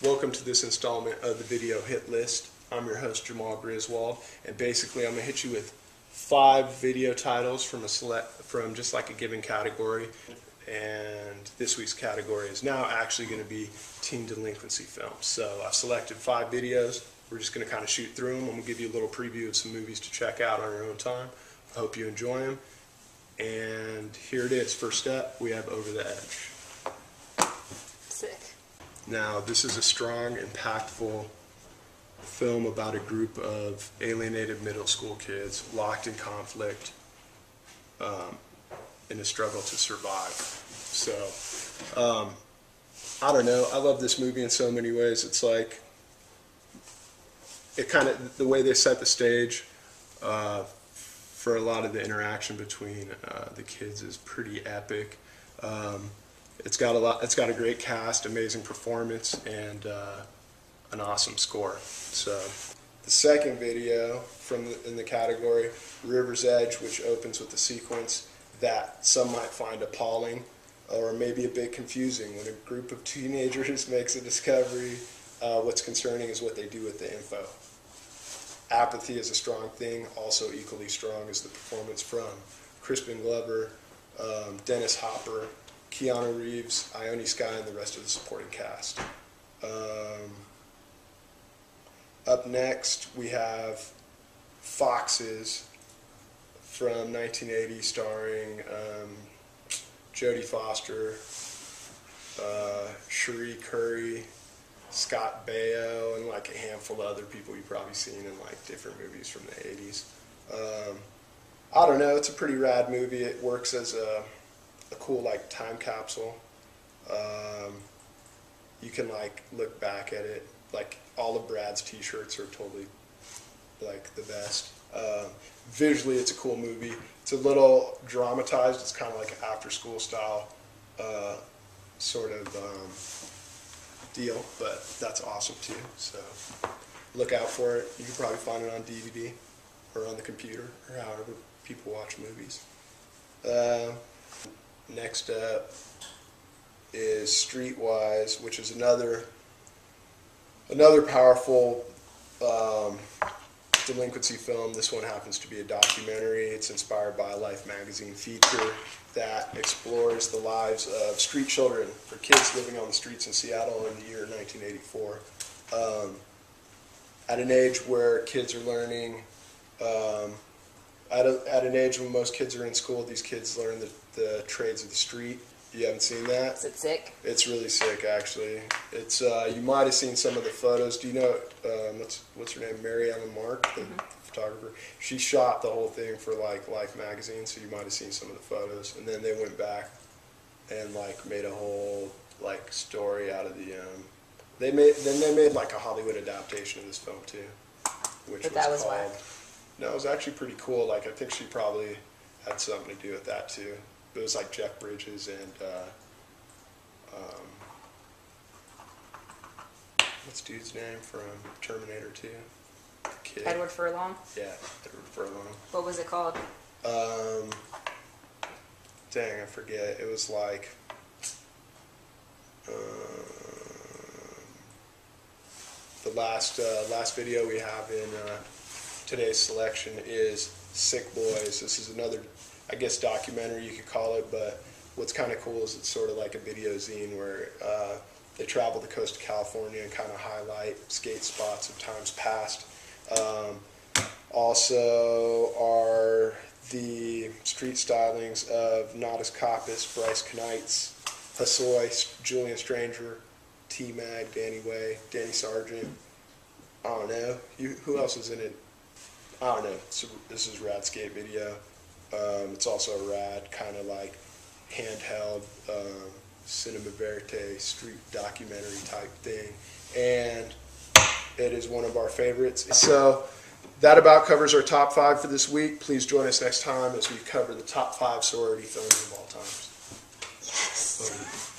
Welcome to this installment of the video hit list. I'm your host Jamal Griswold, and basically I'm going to hit you with 5 video titles from just like a given category. And this week's category is now actually going to be teen delinquency films. So I've selected 5 videos. We're just going to kind of shoot through them. I'm going to give you a little preview of some movies to check out on your own time. I hope you enjoy them. And here it is. First up, we have Over the Edge. Sick. Now, this is a strong, impactful film about a group of alienated middle school kids locked in conflict in a struggle to survive. So, I don't know. I love this movie in so many ways. It's like, the way they set the stage for a lot of the interaction between the kids is pretty epic. It's got a great cast, amazing performance, and an awesome score. So, the second video in the category, River's Edge, which opens with a sequence that some might find appalling or maybe a bit confusing. When a group of teenagers makes a discovery, what's concerning is what they do with the info. Apathy is a strong thing. Also equally strong is the performance from Crispin Glover, Dennis Hopper, Keanu Reeves, Ione Skye, and the rest of the supporting cast. Up next, we have Foxes from 1980, starring Jodie Foster, Cherie Curry, Scott Baio, and like a handful of other people you've probably seen in like different movies from the 80s. I don't know, it's a pretty rad movie. It works as a cool like time capsule. You can like look back at it, like all of Brad's t-shirts are totally like the best. Visually it's a cool movie. It's a little dramatized. It's kind of like an after school style sort of deal, but that's awesome too. So look out for it. You can probably find it on DVD or on the computer or however people watch movies. Next up is Streetwise, which is another powerful delinquency film. This one happens to be a documentary. It's inspired by a Life magazine feature that explores the lives of street children, for kids living on the streets in Seattle in the year 1984. At an age where kids are learning, at an age when most kids are in school, these kids learn the trades of the street. You haven't seen that? Is it sick? It's really sick, actually. It's you might have seen some of the photos. Do you know what's her name? Mary Ellen Mark, the photographer. She shot the whole thing for like Life magazine, so you might have seen some of the photos. And then they went back and like made a whole like story out of the. They made like a Hollywood adaptation of this film too, which was called. No, it was actually pretty cool. Like I think she probably had something to do with that too. It was like Jeff Bridges and what's dude's name from Terminator 2? Kid. Edward Furlong? Yeah, Edward Furlong. What was it called? Dang, I forget. It was like the last video we have in today's selection is Sick Boys. This is another, I guess, documentary you could call it, but what's kind of cool is it's sort of like a video zine where they travel the coast of California and kind of highlight skate spots of times past. Also are the street stylings of Nadas Kappas, Bryce Knights, Hosoi, Julian Stranger, T-Mag, Danny Way, Danny Sargent. I don't know. Who else is in it? I don't know. This is a rad skate video. It's also a rad kind of like handheld cinema verite street documentary type thing, and it is one of our favorites. So that about covers our top 5 for this week. Please join us next time as we cover the top 5 sorority films of all time. Yes.